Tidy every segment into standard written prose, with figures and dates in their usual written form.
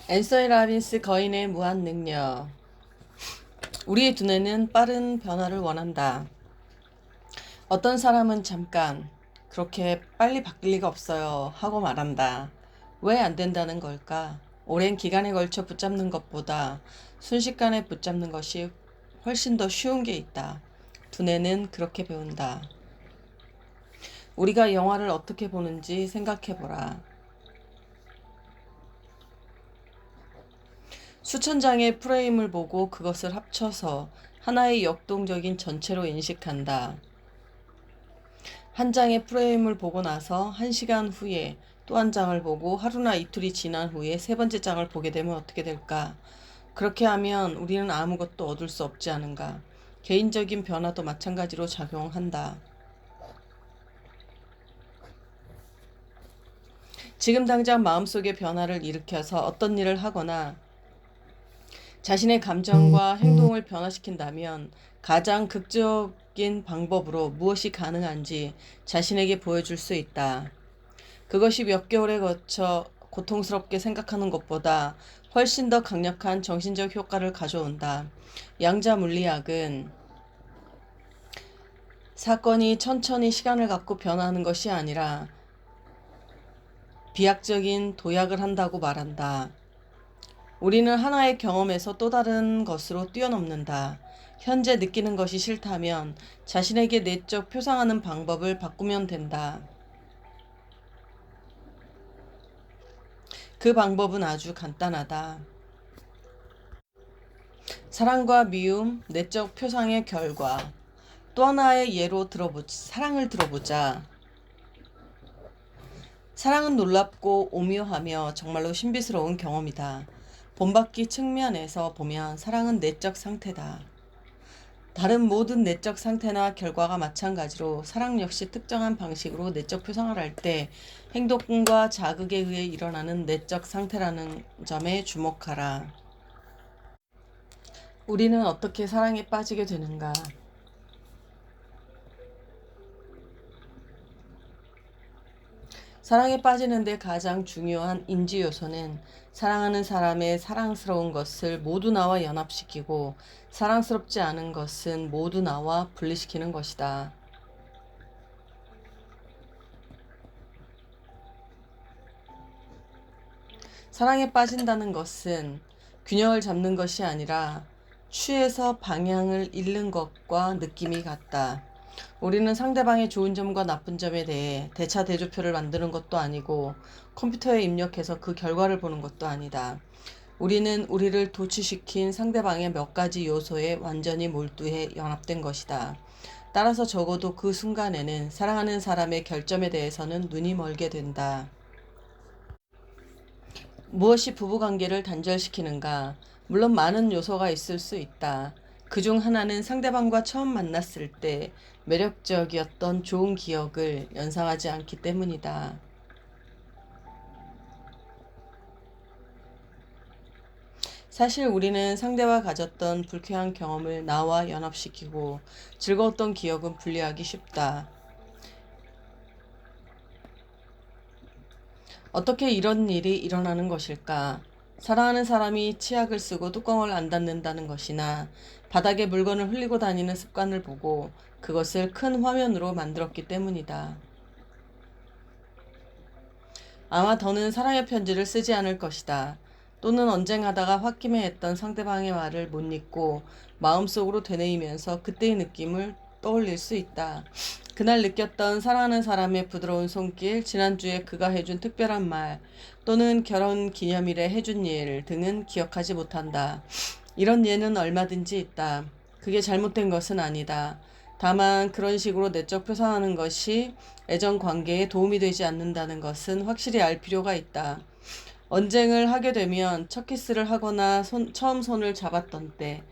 앤서니 라빈스 거인의 무한 능력. 우리의 두뇌는 빠른 변화를 원한다. 어떤 사람은 잠깐 그렇게 빨리 바뀔 리가 없어요 하고 말한다. 왜 안 된다는 걸까? 오랜 기간에 걸쳐 붙잡는 것보다 순식간에 붙잡는 것이 훨씬 더 쉬운 게 있다. 두뇌는 그렇게 배운다. 우리가 영화를 어떻게 보는지 생각해보라. 수천 장의 프레임을 보고 그것을 합쳐서 하나의 역동적인 전체로 인식한다. 한 장의 프레임을 보고 나서 한 시간 후에 또 한 장을 보고 하루나 이틀이 지난 후에 세 번째 장을 보게 되면 어떻게 될까? 그렇게 하면 우리는 아무것도 얻을 수 없지 않은가? 개인적인 변화도 마찬가지로 작용한다. 지금 당장 마음속의 변화를 일으켜서 어떤 일을 하거나 자신의 감정과 행동을 변화시킨다면 가장 극적인 방법으로 무엇이 가능한지 자신에게 보여줄 수 있다. 그것이 몇 개월에 거쳐 고통스럽게 생각하는 것보다 훨씬 더 강력한 정신적 효과를 가져온다. 양자 물리학은 사건이 천천히 시간을 갖고 변화하는 것이 아니라 비약적인 도약을 한다고 말한다. 우리는 하나의 경험에서 또 다른 것으로 뛰어넘는다. 현재 느끼는 것이 싫다면 자신에게 내적 표상하는 방법을 바꾸면 된다. 그 방법은 아주 간단하다. 사랑과 미움, 내적 표상의 결과. 또 하나의 예로 사랑을 들어보자. 사랑은 놀랍고 오묘하며 정말로 신비스러운 경험이다. 본받기 측면에서 보면 사랑은 내적 상태다. 다른 모든 내적 상태나 결과가 마찬가지로 사랑 역시 특정한 방식으로 내적 표상을 할 때 행동과 자극에 의해 일어나는 내적 상태라는 점에 주목하라. 우리는 어떻게 사랑에 빠지게 되는가? 사랑에 빠지는데 가장 중요한 인지 요소는 사랑하는 사람의 사랑스러운 것을 모두 나와 연합시키고 사랑스럽지 않은 것은 모두 나와 분리시키는 것이다. 사랑에 빠진다는 것은 균형을 잡는 것이 아니라 취해서 방향을 잃는 것과 느낌이 같다. 우리는 상대방의 좋은 점과 나쁜 점에 대해 대차대조표를 만드는 것도 아니고 컴퓨터에 입력해서 그 결과를 보는 것도 아니다. 우리는 우리를 도취시킨 상대방의 몇 가지 요소에 완전히 몰두해 연합된 것이다. 따라서 적어도 그 순간에는 사랑하는 사람의 결점에 대해서는 눈이 멀게 된다. 무엇이 부부관계를 단절시키는가? 물론 많은 요소가 있을 수 있다. 그중 하나는 상대방과 처음 만났을 때 매력적이었던 좋은 기억을 연상하지 않기 때문이다. 사실 우리는 상대와 가졌던 불쾌한 경험을 나와 연합시키고 즐거웠던 기억은 분리하기 쉽다. 어떻게 이런 일이 일어나는 것일까? 사랑하는 사람이 치약을 쓰고 뚜껑을 안 닫는다는 것이나 바닥에 물건을 흘리고 다니는 습관을 보고 그것을 큰 화면으로 만들었기 때문이다. 아마 더는 사랑의 편지를 쓰지 않을 것이다. 또는 언쟁하다가 홧김에 했던 상대방의 말을 못 잊고 마음속으로 되뇌이면서 그때의 느낌을 떠올릴 수 있다. 그날 느꼈던 사랑하는 사람의 부드러운 손길, 지난주에 그가 해준 특별한 말, 또는 결혼 기념일에 해준 일 등은 기억하지 못한다. 이런 예는 얼마든지 있다. 그게 잘못된 것은 아니다. 다만 그런 식으로 내적 표상하는 것이 애정 관계에 도움이 되지 않는다는 것은 확실히 알 필요가 있다. 언쟁을 하게 되면 첫 키스를 하거나 처음 손을 잡았던 때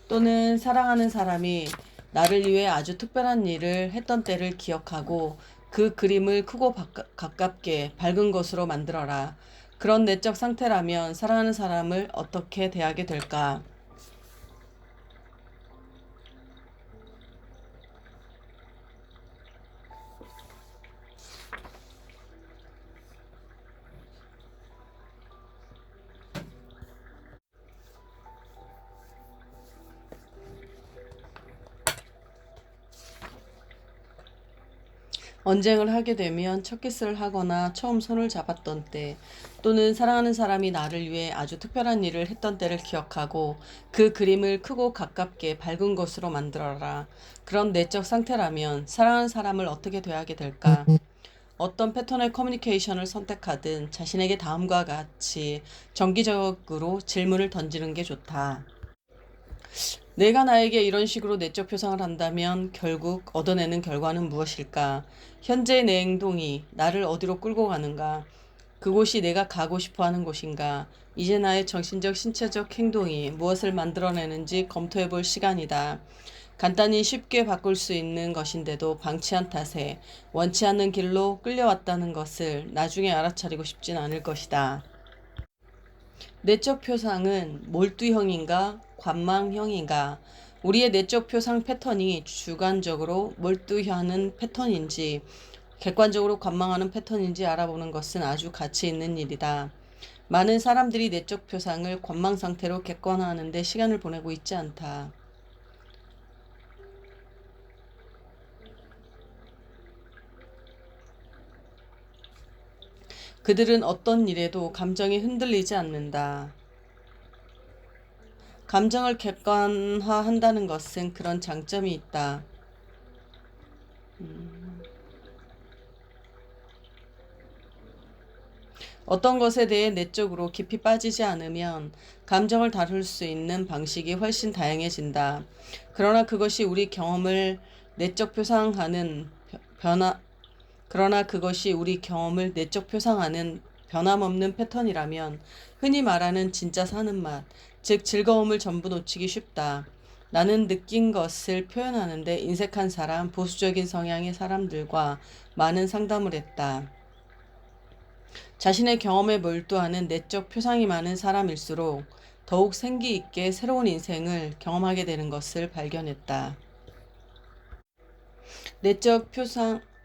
또는 사랑하는 사람이 나를 위해 아주 특별한 일을 했던 때를 기억하고 그 그림을 크고 가깝게 밝은 것으로 만들어라. 그런 내적 상태라면 사랑하는 사람을 어떻게 대하게 될까? 언쟁을 하게 되면 첫 키스를 하거나 처음 손을 잡았던 때, 또는 사랑하는 사람이 나를 위해 아주 특별한 일을 했던 때를 기억하고 그 그림을 크고 가깝게 밝은 것으로 만들어라. 그런 내적 상태라면 사랑하는 사람을 어떻게 대하게 될까? 어떤 패턴의 커뮤니케이션을 선택하든 자신에게 다음과 같이 정기적으로 질문을 던지는 게 좋다. 내가 나에게 이런 식으로 내적 표상을 한다면 결국 얻어내는 결과는 무엇일까? 현재 내 행동이 나를 어디로 끌고 가는가? 그곳이 내가 가고 싶어 하는 곳인가? 이제 나의 정신적, 신체적 행동이 무엇을 만들어내는지 검토해 볼 시간이다. 간단히 쉽게 바꿀 수 있는 것인데도 방치한 탓에 원치 않는 길로 끌려왔다는 것을 나중에 알아차리고 싶진 않을 것이다. 내적 표상은 몰두형인가 관망형인가? 우리의 내적 표상 패턴이 주관적으로 몰두하는 패턴인지 객관적으로 관망하는 패턴인지 알아보는 것은 아주 가치 있는 일이다. 많은 사람들이 내적 표상을 관망 상태로 객관화하는 데 시간을 보내고 있지 않다. 그들은 어떤 일에도 감정이 흔들리지 않는다. 감정을 객관화한다는 것은 그런 장점이 있다. 어떤 것에 대해 내적으로 깊이 빠지지 않으면 감정을 다룰 수 있는 방식이 훨씬 다양해진다. 그러나 그것이 우리 경험을 내적 표상하는 변화, 그러나 그것이 우리 경험을 내적 표상하는 변함없는 패턴이라면 흔히 말하는 진짜 사는 맛, 즉 즐거움을 전부 놓치기 쉽다. 나는 느낀 것을 표현하는데 인색한 사람, 보수적인 성향의 사람들과 많은 상담을 했다. 자신의 경험에 몰두하는 내적 표상이 많은 사람일수록 더욱 생기 있게 새로운 인생을 경험하게 되는 것을 발견했다.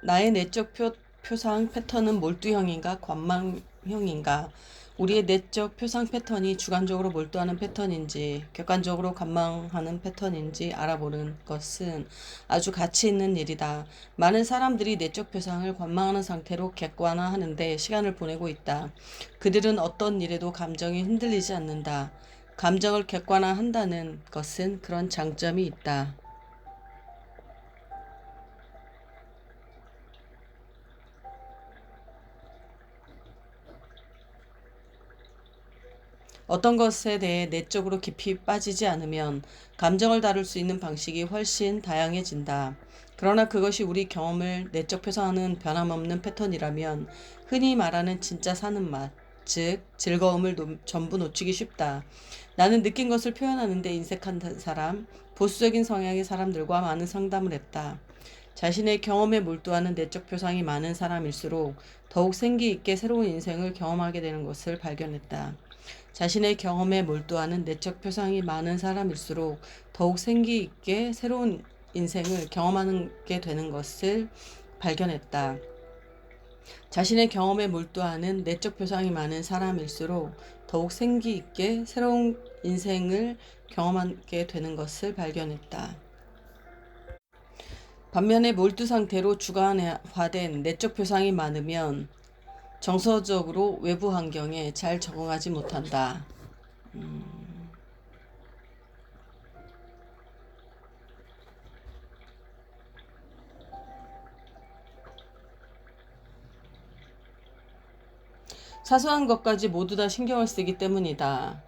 나의 내적 표상 패턴은 몰두형인가 관망형인가? 우리의 내적 표상 패턴이 주관적으로 몰두하는 패턴인지 객관적으로 관망하는 패턴인지 알아보는 것은 아주 가치 있는 일이다. 많은 사람들이 내적 표상을 관망하는 상태로 객관화하는 데 시간을 보내고 있다. 그들은 어떤 일에도 감정이 흔들리지 않는다. 감정을 객관화한다는 것은 그런 장점이 있다. 어떤 것에 대해 내적으로 깊이 빠지지 않으면 감정을 다룰 수 있는 방식이 훨씬 다양해진다. 그러나 그것이 우리 경험을 내적 표상하는 변함없는 패턴이라면 흔히 말하는 진짜 사는 맛, 즉 즐거움을 전부 놓치기 쉽다. 나는 느낀 것을 표현하는데 인색한 사람, 보수적인 성향의 사람들과 많은 상담을 했다. 자신의 경험에 몰두하는 내적 표상이 많은 사람일수록 더욱 생기 있게 새로운 인생을 경험하게 되는 것을 발견했다. 자신의 경험에 몰두하는 내적 표상이 많은 사람일수록 더욱 생기 있게 새로운 인생을 경험하게 되는 것을 발견했다. 자신의 경험에 몰두하는 내적 표상이 많은 사람일수록 더욱 생기 있게 새로운 인생을 경험하게 되는 것을 발견했다. 반면에 몰두 상태로 주관화된 내적 표상이 많으면 정서적으로 외부 환경에 잘 적응하지 못한다. 사소한 것까지 모두 다 신경을 쓰기 때문이다.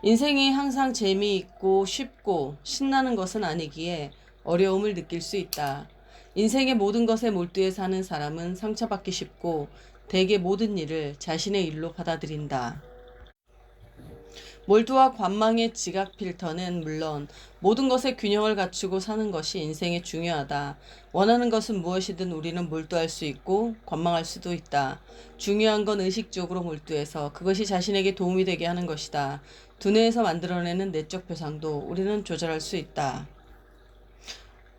인생이 항상 재미있고 쉽고 신나는 것은 아니기에 어려움을 느낄 수 있다. 인생의 모든 것에 몰두해 사는 사람은 상처받기 쉽고 대개 모든 일을 자신의 일로 받아들인다. 몰두와 관망의 지각 필터는 물론 모든 것에 균형을 갖추고 사는 것이 인생에 중요하다. 원하는 것은 무엇이든 우리는 몰두할 수 있고 관망할 수도 있다. 중요한 건 의식적으로 몰두해서 그것이 자신에게 도움이 되게 하는 것이다. 두뇌에서 만들어내는 내적 표상도 우리는 조절할 수 있다.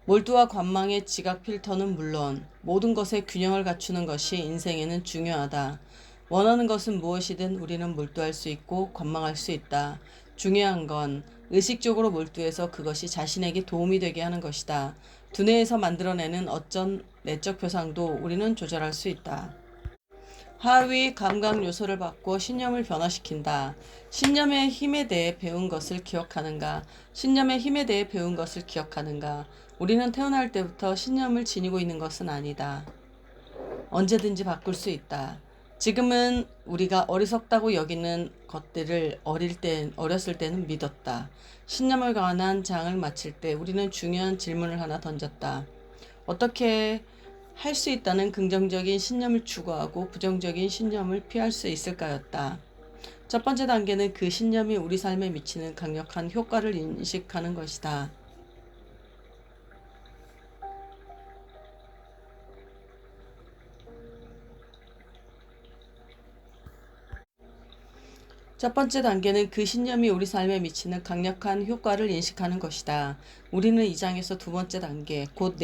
몰두와 관망의 지각 필터는 물론 모든 것에 균형을 갖추는 것이 인생에는 중요하다. 원하는 것은 무엇이든 우리는 몰두할 수 있고 관망할 수 있다. 중요한 건 의식적으로 몰두해서 그것이 자신에게 도움이 되게 하는 것이다. 두뇌에서 만들어내는 어떤 내적 표상도 우리는 조절할 수 있다. 하위 감각 요소를 바꾸어 신념을 변화시킨다. 신념의 힘에 대해 배운 것을 기억하는가? 신념의 힘에 대해 배운 것을 기억하는가? 우리는 태어날 때부터 신념을 지니고 있는 것은 아니다. 언제든지 바꿀 수 있다. 지금은 우리가 어리석다고 여기는 것들을 어렸을 때는 믿었다. 신념을 관한 장을 마칠 때 우리는 중요한 질문을 하나 던졌다. 어떻게 할 수 있다는 긍정적인 신념을 추구하고 부정적인 신념을 피할 수 있을까였다. 첫 번째 단계는 그 신념이 우리 삶에 미치는 강력한 효과를 인식하는 것이다. 첫 번째 단계는 그 신념이 우리 삶에 미치는 강력한 효과를 인식하는 것이다. 우리는 이 장에서 두 번째 단계, 곧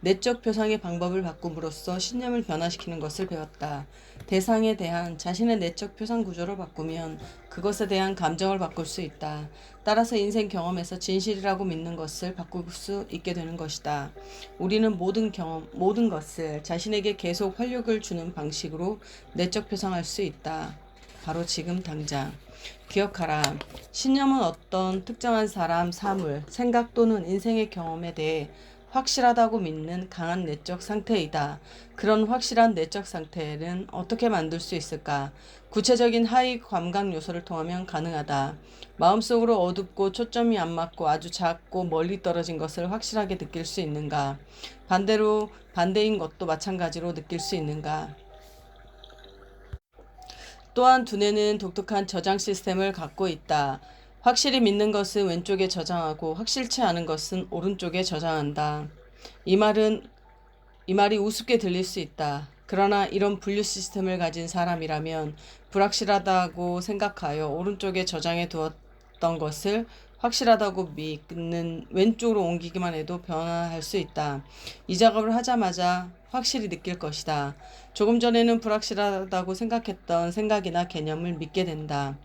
내적 표상의 방법을 바꿈으로써 신념을 변화시키는 것을 배웠다. 대상에 대한 자신의 내적 표상 구조를 바꾸면 그것에 대한 감정을 바꿀 수 있다. 따라서 인생 경험에서 진실이라고 믿는 것을 바꿀 수 있게 되는 것이다. 우리는 모든 것을 자신에게 계속 활력을 주는 방식으로 내적 표상할 수 있다. 바로 지금 당장. 기억하라. 신념은 어떤 특정한 사람, 사물, 생각 또는 인생의 경험에 대해 확실하다고 믿는 강한 내적 상태이다. 그런 확실한 내적 상태는 어떻게 만들 수 있을까? 구체적인 하위 감각 요소를 통하면 가능하다. 마음속으로 어둡고 초점이 안 맞고 아주 작고 멀리 떨어진 것을 확실하게 느낄 수 있는가? 반대로 반대인 것도 마찬가지로 느낄 수 있는가? 또한 두뇌는 독특한 저장 시스템을 갖고 있다. 확실히 믿는 것은 왼쪽에 저장하고 확실치 않은 것은 오른쪽에 저장한다. 이 말이 우습게 들릴 수 있다. 그러나 이런 분류 시스템을 가진 사람이라면 불확실하다고 생각하여 오른쪽에 저장해 두었던 것을 확실하다고 믿는 왼쪽으로 옮기기만 해도 변화할 수 있다. 이 작업을 하자마자 확실히 느낄 것이다. 조금 전에는 불확실하다고 생각했던 생각이나 개념을 믿게 된다.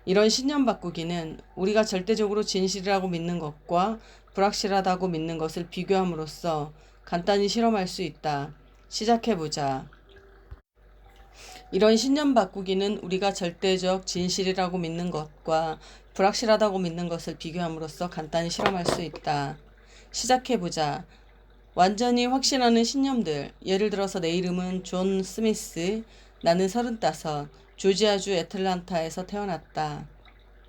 이런 신념 바꾸기는 우리가 절대적으로 진실이라고 믿는 것과 불확실하다고 믿는 것을 비교함으로써 간단히 실험할 수 있다. 시작해보자. 이런 신념 바꾸기는 우리가 절대적 진실이라고 믿는 것과 불확실하다고 믿는 것을 비교함으로써 간단히 실험할 수 있다. 시작해보자. 완전히 확신하는 신념들. 예를 들어서 내 이름은 존 스미스. 나는 35. 조지아주 애틀란타에서 태어났다.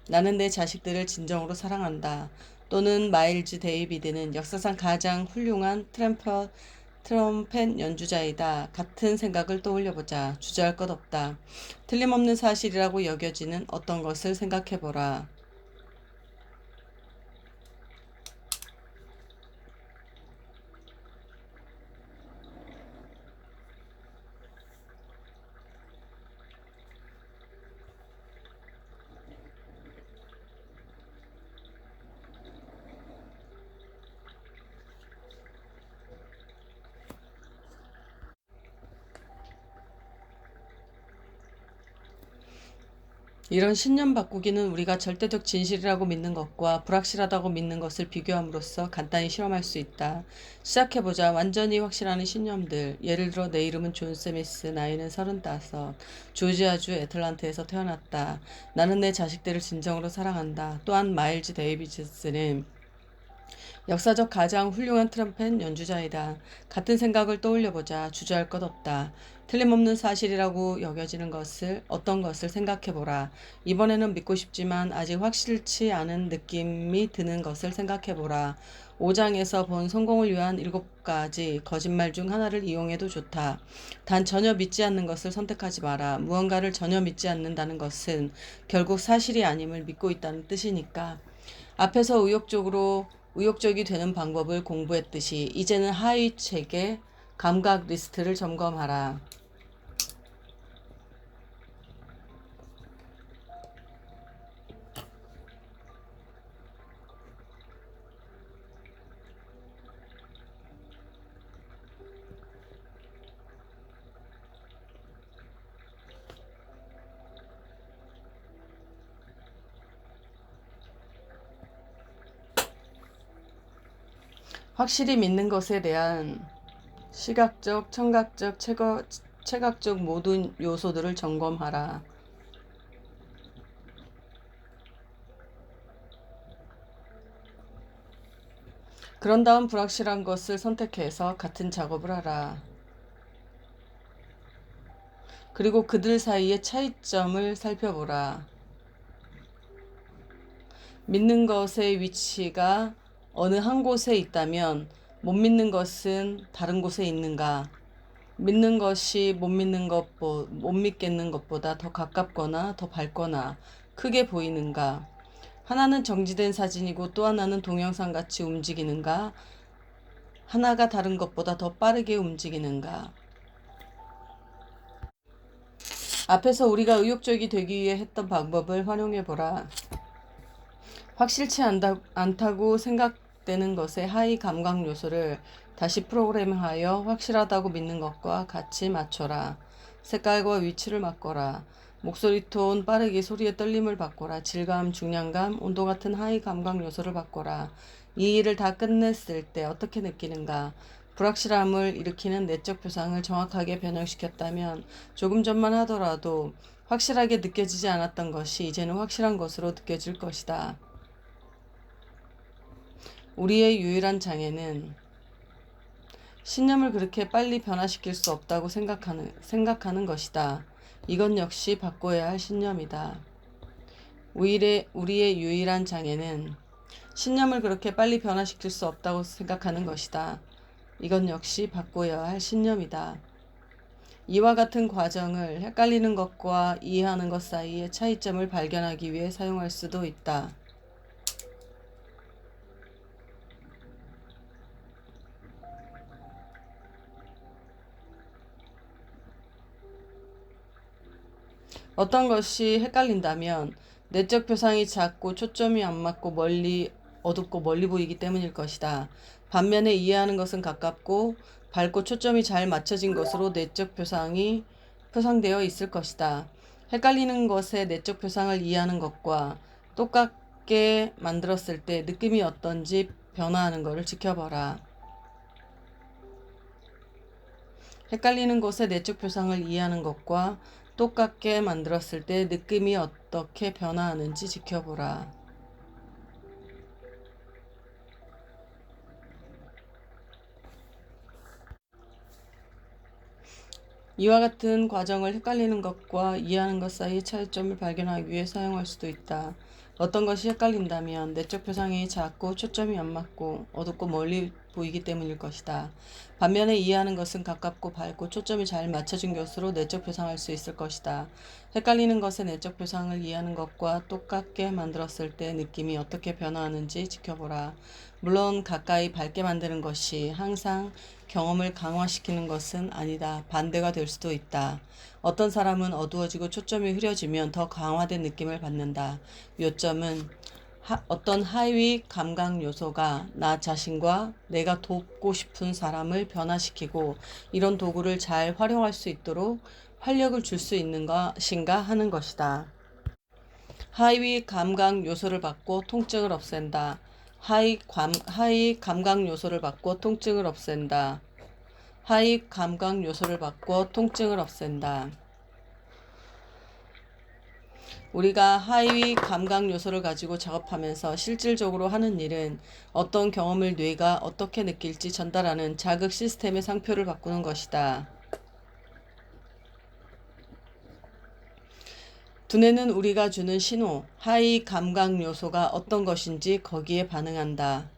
나는 내 자식들을 진정으로 사랑한다. 또는 마일즈 데이비드는 역사상 가장 훌륭한 트럼펫 연주자이다. 같은 생각을 떠올려보자. 주저할 것 없다. 틀림없는 사실이라고 여겨지는 어떤 것을 생각해보라. 이런 신념 바꾸기는 우리가 절대적 진실이라고 믿는 것과 불확실하다고 믿는 것을 비교함으로써 간단히 실험할 수 있다. 시작해보자. 완전히 확실하는 신념들. 예를 들어 내 이름은 존 스미스. 나이는 35. 조지아주 애틀란타에서 태어났다. 나는 내 자식들을 진정으로 사랑한다. 또한 마일즈 데이비스는 역사적 가장 훌륭한 트럼펫 연주자이다. 같은 생각을 떠올려보자. 주저할 것 없다. 틀림없는 사실이라고 여겨지는 어떤 것을 생각해보라. 이번에는 믿고 싶지만 아직 확실치 않은 느낌이 드는 것을 생각해보라. 5장에서 본 성공을 위한 7가지 거짓말 중 하나를 이용해도 좋다. 단 전혀 믿지 않는 것을 선택하지 마라. 무언가를 전혀 믿지 않는다는 것은 결국 사실이 아님을 믿고 있다는 뜻이니까. 앞에서 의욕적이 되는 방법을 공부했듯이 이제는 하위 책의 감각 리스트를 점검하라. 확실히 믿는 것에 대한 시각적, 청각적, 체각적 모든 요소들을 점검하라. 그런 다음 불확실한 것을 선택해서 같은 작업을 하라. 그리고 그들 사이의 차이점을 살펴보라. 믿는 것의 위치가 어느 한 곳에 있다면 못 믿는 것은 다른 곳에 있는가? 믿는 것이 못 믿겠는 것보다 더 가깝거나 더 밝거나 크게 보이는가? 하나는 정지된 사진이고 또 하나는 동영상 같이 움직이는가? 하나가 다른 것보다 더 빠르게 움직이는가? 앞에서 우리가 의욕적이 되기 위해 했던 방법을 활용해보라. 확실치 않다고 생각되는 것의 하위 감각 요소를 다시 프로그램하여 확실하다고 믿는 것과 같이 맞춰라. 색깔과 위치를 바꿔라. 목소리 톤, 빠르게 소리의 떨림을 바꿔라. 질감, 중량감, 온도 같은 하위 감각 요소를 바꿔라. 이 일을 다 끝냈을 때 어떻게 느끼는가? 불확실함을 일으키는 내적 표상을 정확하게 변형시켰다면 조금 전만 하더라도 확실하게 느껴지지 않았던 것이 이제는 확실한 것으로 느껴질 것이다. 우리의 유일한 장애는 신념을 그렇게 빨리 변화시킬 수 없다고 생각하는 것이다. 이건 역시 바꿔야 할 신념이다. 우리의 유일한 장애는 신념을 그렇게 빨리 변화시킬 수 없다고 생각하는 것이다. 이건 역시 바꿔야 할 신념이다. 이와 같은 과정을 헷갈리는 것과 이해하는 것 사이의 차이점을 발견하기 위해 사용할 수도 있다. 어떤 것이 헷갈린다면 내적 표상이 작고 초점이 안 맞고 어둡고 멀리 보이기 때문일 것이다. 반면에 이해하는 것은 가깝고 밝고 초점이 잘 맞춰진 것으로 내적 표상이 표상되어 있을 것이다. 헷갈리는 것의 내적 표상을 이해하는 것과 똑같게 만들었을 때 느낌이 어떤지 변화하는 것을 지켜보라. 헷갈리는 것의 내적 표상을 이해하는 것과 똑같게 만들었을 때 느낌이 어떻게 변화하는지 지켜보라. 이와 같은 과정을 헷갈리는 것과 이해하는 것 사이의 차이점을 발견하기 위해 사용할 수도 있다. 어떤 것이 헷갈린다면 내적 표상이 작고 초점이 안 맞고 어둡고 멀리 보이기 때문일 것이다. 반면에 이해하는 것은 가깝고 밝고 초점이 잘 맞춰진 것으로 내적 표상할 수 있을 것이다. 헷갈리는 것의 내적 표상을 이해하는 것과 똑같게 만들었을 때 느낌이 어떻게 변화하는지 지켜보라. 물론 가까이 밝게 만드는 것이 항상 경험을 강화시키는 것은 아니다. 반대가 될 수도 있다. 어떤 사람은 어두워지고 초점이 흐려지면 더 강화된 느낌을 받는다. 요점은 어떤 하위 감각 요소가 나 자신과 내가 돕고 싶은 사람을 변화시키고 이런 도구를 잘 활용할 수 있도록 활력을 줄 수 있는 것인가 하는 것이다. 하위 감각 요소를 받고 통증을 없앤다. 하위 감각 요소를 받고 통증을 없앤다. 하위 감각 요소를 받고 통증을 없앤다. 우리가 하위 감각 요소를 가지고 작업하면서 실질적으로 하는 일은 어떤 경험을 뇌가 어떻게 느낄지 전달하는 자극 시스템의 상표를 바꾸는 것이다. 두뇌는 우리가 주는 신호, 하위 감각 요소가 어떤 것인지 거기에 반응한다.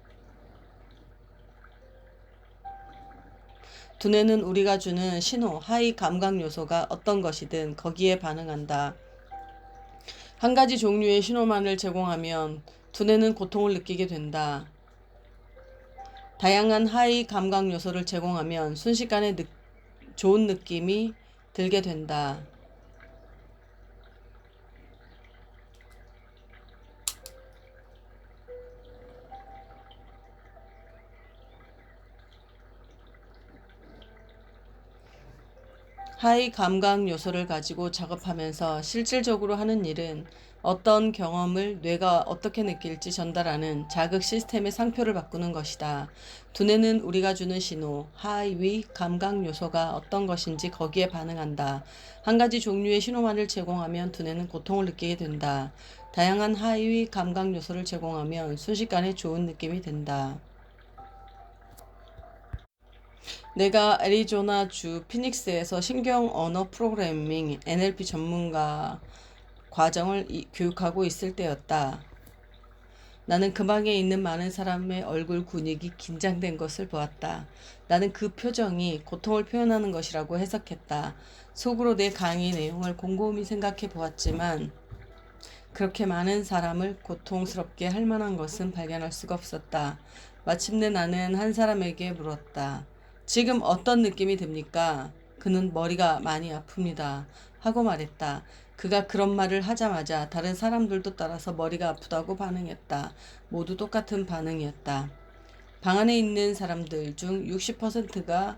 두뇌는 우리가 주는 신호, 하위 감각 요소가 어떤 것이든 거기에 반응한다. 한 가지 종류의 신호만을 제공하면 두뇌는 고통을 느끼게 된다. 다양한 하위 감각 요소를 제공하면 순식간에 좋은 느낌이 들게 된다. 하위 감각 요소를 가지고 작업하면서 실질적으로 하는 일은 어떤 경험을 뇌가 어떻게 느낄지 전달하는 자극 시스템의 상표를 바꾸는 것이다. 두뇌는 우리가 주는 신호, 하위 감각 요소가 어떤 것인지 거기에 반응한다. 한 가지 종류의 신호만을 제공하면 두뇌는 고통을 느끼게 된다. 다양한 하위 감각 요소를 제공하면 순식간에 좋은 느낌이 든다. 내가 애리조나주 피닉스에서 신경 언어 프로그래밍 NLP 전문가 과정을 교육하고 있을 때였다. 나는 그 방에 있는 많은 사람의 얼굴 근육이 긴장된 것을 보았다. 나는 그 표정이 고통을 표현하는 것이라고 해석했다. 속으로 내 강의 내용을 곰곰이 생각해 보았지만 그렇게 많은 사람을 고통스럽게 할 만한 것은 발견할 수가 없었다. 마침내 나는 한 사람에게 물었다. 지금 어떤 느낌이 듭니까? 그는 머리가 많이 아픕니다. 하고 말했다. 그가 그런 말을 하자마자 다른 사람들도 따라서 머리가 아프다고 반응했다. 모두 똑같은 반응이었다. 방 안에 있는 사람들 중 60%가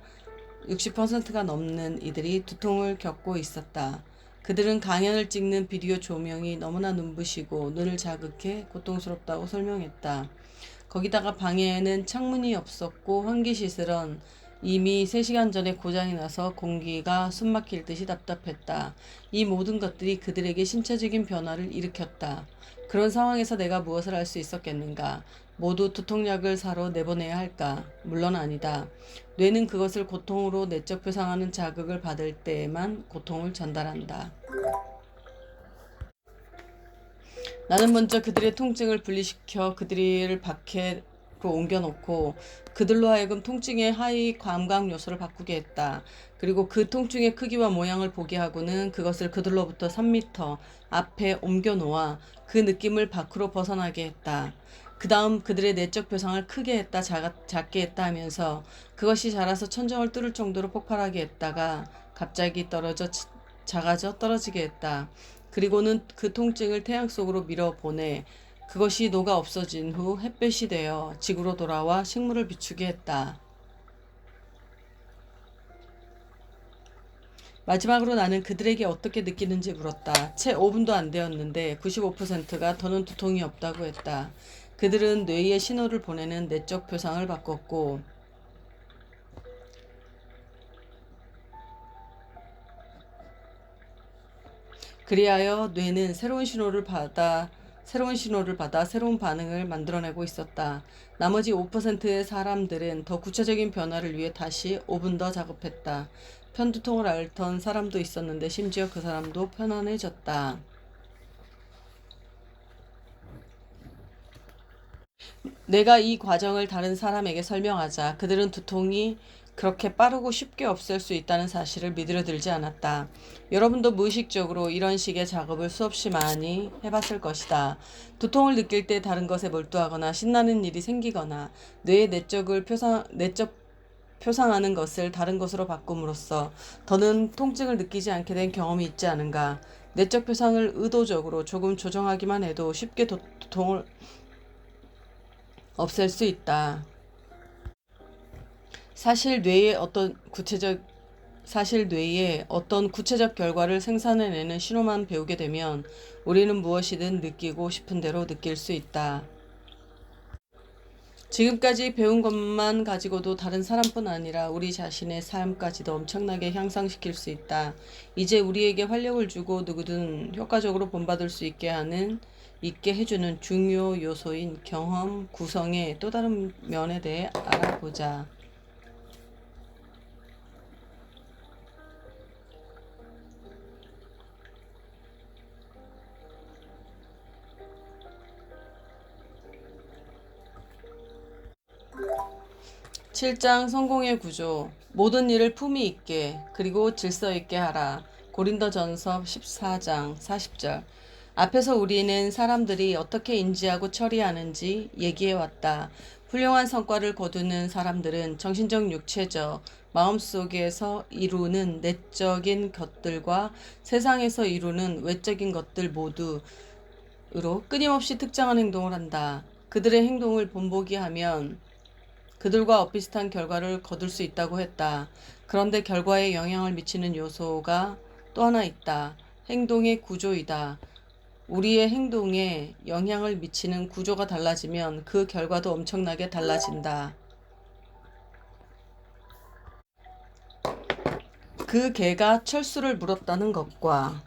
넘는 이들이 두통을 겪고 있었다. 그들은 강연을 찍는 비디오 조명이 너무나 눈부시고 눈을 자극해 고통스럽다고 설명했다. 거기다가 방에는 창문이 없었고 환기시설은 이미 3시간 전에 고장이 나서 공기가 숨막힐 듯이 답답했다. 이 모든 것들이 그들에게 신체적인 변화를 일으켰다. 그런 상황에서 내가 무엇을 할 수 있었겠는가? 모두 두통약을 사러 내보내야 할까? 물론 아니다. 뇌는 그것을 고통으로 내적 표상하는 자극을 받을 때에만 고통을 전달한다. 나는 먼저 그들의 통증을 분리시켜 그들을 밖으로 옮겨놓고 그들로 하여금 통증의 하위 감각 요소를 바꾸게 했다. 그리고 그 통증의 크기와 모양을 보게 하고는 그것을 그들로부터 3미터 앞에 옮겨놓아 그 느낌을 밖으로 벗어나게 했다. 그 다음 그들의 내적 표상을 크게 했다 작게 했다 하면서 그것이 자라서 천정을 뚫을 정도로 폭발하게 했다가 갑자기 작아져 떨어지게 했다. 그리고는 그 통증을 태양 속으로 밀어보내 그것이 녹아 없어진 후 햇볕이 되어 지구로 돌아와 식물을 비추게 했다. 마지막으로 나는 그들에게 어떻게 느끼는지 물었다. 채 5분도 안 되었는데 95%가 더는 두통이 없다고 했다. 그들은 뇌에 신호를 보내는 내적 표상을 바꿨고 그리하여 뇌는 새로운 신호를 받아 새로운 반응을 만들어내고 있었다. 나머지 5%의 사람들은 더 구체적인 변화를 위해 다시 5분 더 작업했다. 편두통을 앓던 사람도 있었는데 심지어 그 사람도 편안해졌다. 내가 이 과정을 다른 사람에게 설명하자 그들은 두통이 그렇게 빠르고 쉽게 없앨 수 있다는 사실을 믿으려 들지 않았다. 여러분도 무의식적으로 이런 식의 작업을 수없이 많이 해봤을 것이다. 두통을 느낄 때 다른 것에 몰두하거나 신나는 일이 생기거나 뇌의 내적 표상하는 것을 다른 것으로 바꿈으로써 더는 통증을 느끼지 않게 된 경험이 있지 않은가. 내적 표상을 의도적으로 조금 조정하기만 해도 쉽게 두통을 없앨 수 있다. 사실 뇌의 어떤 구체적 결과를 생산해내는 신호만 배우게 되면 우리는 무엇이든 느끼고 싶은 대로 느낄 수 있다. 지금까지 배운 것만 가지고도 다른 사람뿐 아니라 우리 자신의 삶까지도 엄청나게 향상시킬 수 있다. 이제 우리에게 활력을 주고 누구든 효과적으로 본받을 수 있게 해주는 중요 요소인 경험 구성의 또 다른 면에 대해 알아보자. 7장 성공의 구조. 모든 일을 품위 있게 그리고 질서 있게 하라. 고린도전서 14장 40절. 앞에서 우리는 사람들이 어떻게 인지하고 처리하는지 얘기해왔다. 훌륭한 성과를 거두는 사람들은 정신적, 육체적, 마음속에서 이루는 내적인 것들과 세상에서 이루는 외적인 것들 모두로 끊임없이 특정한 행동을 한다. 그들의 행동을 본보기 하면 그들과 엇비슷한 결과를 거둘 수 있다고 했다. 그런데 결과에 영향을 미치는 요소가 또 하나 있다. 행동의 구조이다. 우리의 행동에 영향을 미치는 구조가 달라지면 그 결과도 엄청나게 달라진다. 그 개가 철수를 물었다는 것과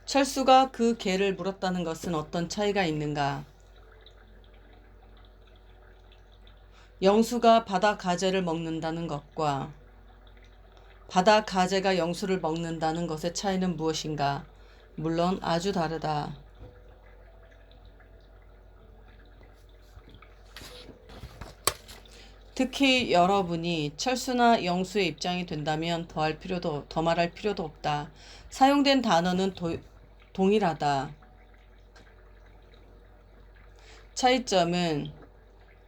철수가 그 개를 물었다는 것은 어떤 차이가 있는가? 영수가 바다 가재를 먹는다는 것과 바다 가재가 영수를 먹는다는 것의 차이는 무엇인가? 물론 아주 다르다. 특히 여러분이 철수나 영수의 입장이 된다면 더 말할 필요도 없다. 사용된 단어는 동일하다. 차이점은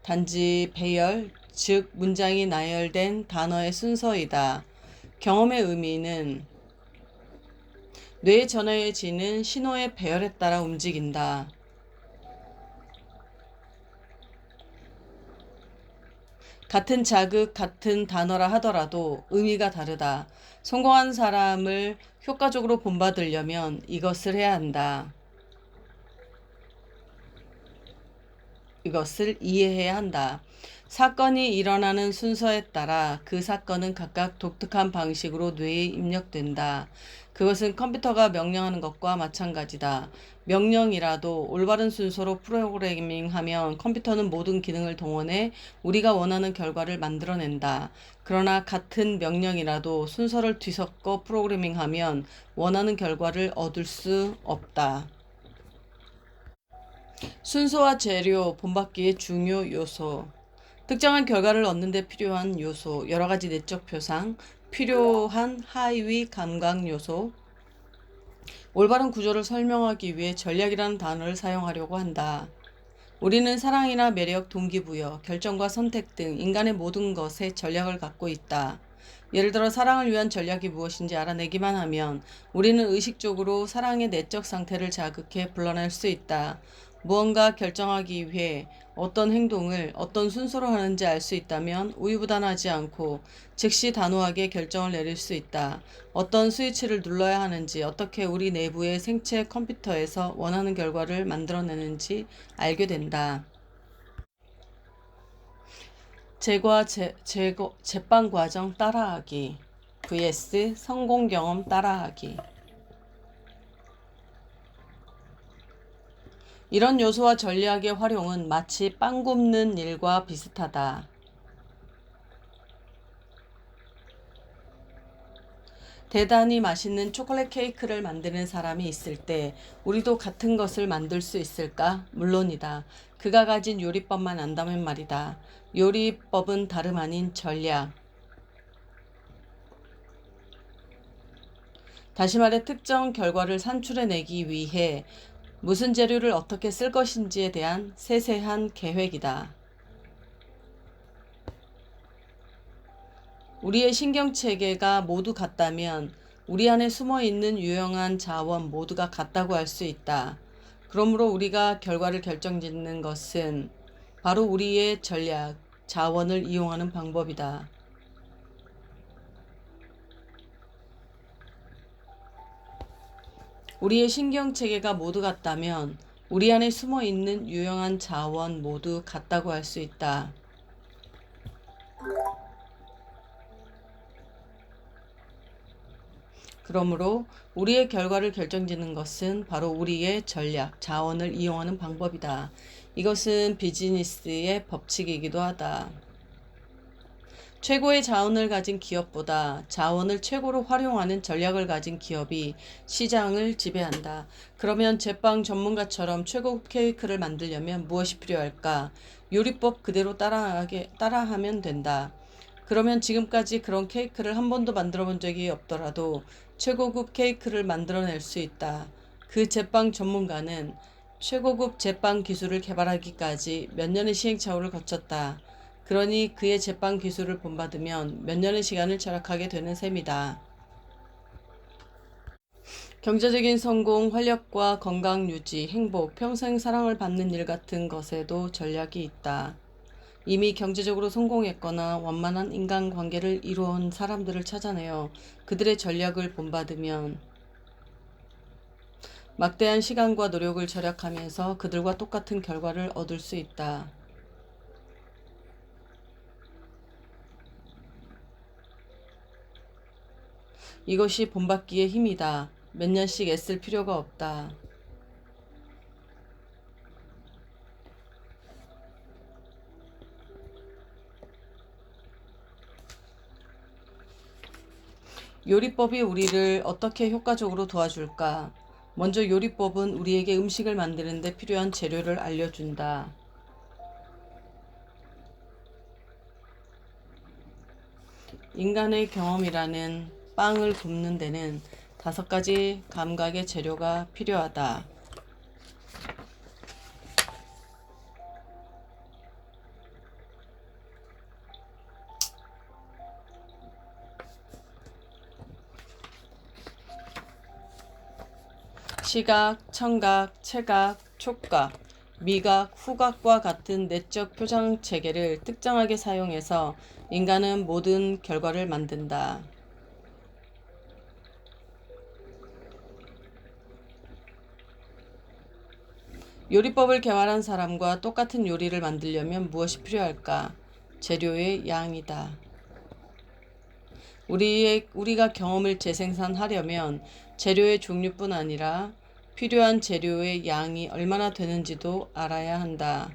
단지 배열, 즉 문장이 나열된 단어의 순서이다. 경험의 의미는 뇌에 전해지는 신호의 배열에 따라 움직인다. 같은 자극, 같은 단어라 하더라도 의미가 다르다. 성공한 사람을 효과적으로 본받으려면 이것을 해야 한다. 이것을 이해해야 한다. 사건이 일어나는 순서에 따라 그 사건은 각각 독특한 방식으로 뇌에 입력된다. 그것은 컴퓨터가 명령하는 것과 마찬가지다. 명령이라도 올바른 순서로 프로그래밍하면 컴퓨터는 모든 기능을 동원해 우리가 원하는 결과를 만들어낸다. 그러나 같은 명령이라도 순서를 뒤섞어 프로그래밍하면 원하는 결과를 얻을 수 없다. 순서와 재료, 본받기의 중요 요소. 특정한 결과를 얻는 데 필요한 요소, 여러 가지 내적 표상, 필요한 하위 감각 요소. 올바른 구조를 설명하기 위해 전략이라는 단어를 사용하려고 한다. 우리는 사랑이나 매력, 동기부여, 결정과 선택 등 인간의 모든 것에 전략을 갖고 있다. 예를 들어 사랑을 위한 전략이 무엇인지 알아내기만 하면 우리는 의식적으로 사랑의 내적 상태를 자극해 불러낼 수 있다. 무언가 결정하기 위해 어떤 행동을 어떤 순서로 하는지 알 수 있다면 우유부단하지 않고 즉시 단호하게 결정을 내릴 수 있다. 어떤 스위치를 눌러야 하는지, 어떻게 우리 내부의 생체 컴퓨터에서 원하는 결과를 만들어내는지 알게 된다. 제빵 과정 따라하기 vs 성공 경험 따라하기. 이런 요소와 전략의 활용은 마치 빵 굽는 일과 비슷하다. 대단히 맛있는 초콜릿 케이크를 만드는 사람이 있을 때 우리도 같은 것을 만들 수 있을까? 물론이다. 그가 가진 요리법만 안다면 말이다. 요리법은 다름 아닌 전략. 다시 말해 특정 결과를 산출해내기 위해 무슨 재료를 어떻게 쓸 것인지에 대한 세세한 계획이다. 우리의 신경체계가 모두 같다면 우리 안에 숨어있는 유용한 자원 모두가 같다고 할 수 있다. 그러므로 우리가 결과를 결정짓는 것은 바로 우리의 전략, 자원을 이용하는 방법이다. 우리의 신경체계가 모두 같다면 우리 안에 숨어있는 유용한 자원 모두 같다고 할 수 있다. 그러므로 우리의 결과를 결정짓는 것은 바로 우리의 전략, 자원을 이용하는 방법이다. 이것은 비즈니스의 법칙이기도 하다. 최고의 자원을 가진 기업보다 자원을 최고로 활용하는 전략을 가진 기업이 시장을 지배한다. 그러면 제빵 전문가처럼 최고급 케이크를 만들려면 무엇이 필요할까? 요리법 그대로 따라하면 된다. 그러면 지금까지 그런 케이크를 한 번도 만들어 본 적이 없더라도 최고급 케이크를 만들어낼 수 있다. 그 제빵 전문가는 최고급 제빵 기술을 개발하기까지 몇 년의 시행착오를 거쳤다. 그러니 그의 제빵 기술을 본받으면 몇 년의 시간을 절약하게 되는 셈이다. 경제적인 성공, 활력과 건강 유지, 행복, 평생 사랑을 받는 일 같은 것에도 전략이 있다. 이미 경제적으로 성공했거나 원만한 인간관계를 이루어온 사람들을 찾아내어 그들의 전략을 본받으면 막대한 시간과 노력을 절약하면서 그들과 똑같은 결과를 얻을 수 있다. 이것이 본받기의 힘이다. 몇 년씩 애쓸 필요가 없다. 요리법이 우리를 어떻게 효과적으로 도와줄까? 먼저 요리법은 우리에게 음식을 만드는 데 필요한 재료를 알려준다. 인간의 경험이라는 빵을 굽는 데는 5가지 감각의 재료가 필요하다. 시각, 청각, 체각, 촉각, 미각, 후각과 같은 내적 표정 체계를 특정하게 사용해서 인간은 모든 결과를 만든다. 요리법을 개발한 사람과 똑같은 요리를 만들려면 무엇이 필요할까? 재료의 양이다. 우리가 경험을 재생산하려면 재료의 종류뿐 아니라 필요한 재료의 양이 얼마나 되는지도 알아야 한다.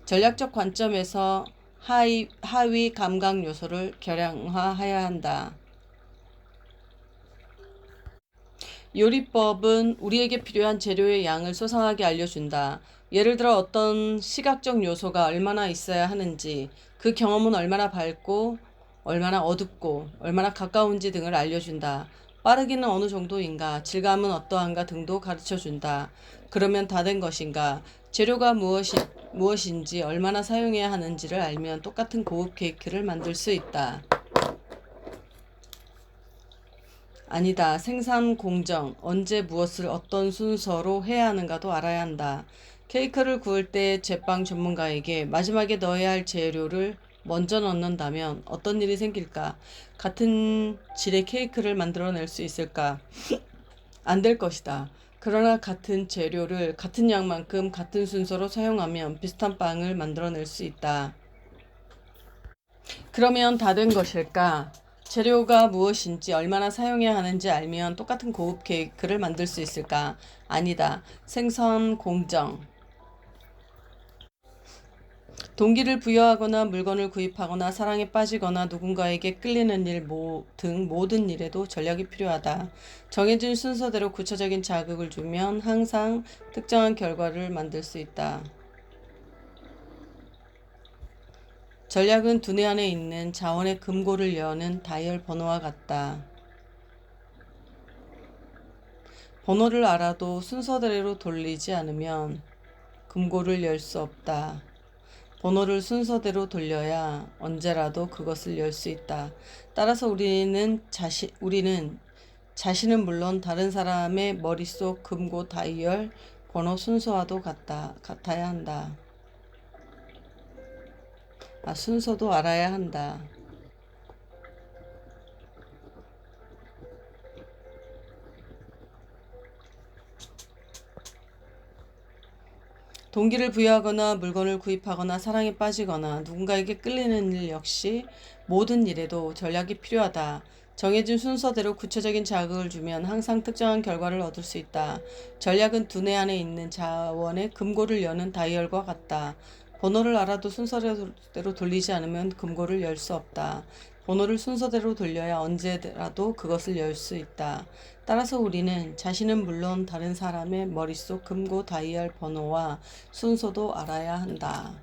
전략적 관점에서 하위 감각 요소를 결양화해야 한다. 요리법은 우리에게 필요한 재료의 양을 소상하게 알려준다. 예를 들어 어떤 시각적 요소가 얼마나 있어야 하는지, 그 경험은 얼마나 밝고, 얼마나 어둡고, 얼마나 가까운지 등을 알려준다. 빠르기는 어느 정도인가, 질감은 어떠한가 등도 가르쳐준다. 그러면 다 된 것인가? 재료가 무엇인지, 얼마나 사용해야 하는지를 알면 똑같은 고급 케이크를 만들 수 있다. 아니다. 생산 공정, 언제 무엇을 어떤 순서로 해야 하는가도 알아야 한다. 케이크를 구울 때 제빵 전문가에게 마지막에 넣어야 할 재료를 먼저 넣는다면 어떤 일이 생길까? 같은 질의 케이크를 만들어낼 수 있을까? 안 될 것이다. 그러나 같은 재료를 같은 양만큼 같은 순서로 사용하면 비슷한 빵을 만들어낼 수 있다. 그러면 다 된 것일까? 재료가 무엇인지 얼마나 사용해야 하는지 알면 똑같은 고급 케이크를 만들 수 있을까? 아니다. 생선 공정. 동기를 부여하거나 물건을 구입하거나 사랑에 빠지거나 누군가에게 끌리는 일 등 모든 일에도 전략이 필요하다. 정해진 순서대로 구체적인 자극을 주면 항상 특정한 결과를 만들 수 있다. 전략은 두뇌 안에 있는 자원의 금고를 여는 다이얼 번호와 같다. 번호를 알아도 순서대로 돌리지 않으면 금고를 열 수 없다. 번호를 순서대로 돌려야 언제라도 그것을 열 수 있다. 따라서 우리는 자신은 물론 다른 사람의 머릿속 금고 다이얼 번호 순서와도 같아야 한다. 순서도 알아야 한다. 동기를 부여하거나 물건을 구입하거나 사랑에 빠지거나 누군가에게 끌리는 일 역시 모든 일에도 전략이 필요하다. 정해진 순서대로 구체적인 자극을 주면 항상 특정한 결과를 얻을 수 있다. 전략은 두뇌 안에 있는 자원의 금고를 여는 다이얼과 같다. 번호를 알아도 순서대로 돌리지 않으면 금고를 열 수 없다. 번호를 순서대로 돌려야 언제라도 그것을 열 수 있다. 따라서 우리는 자신은 물론 다른 사람의 머릿속 금고 다이얼 번호와 순서도 알아야 한다.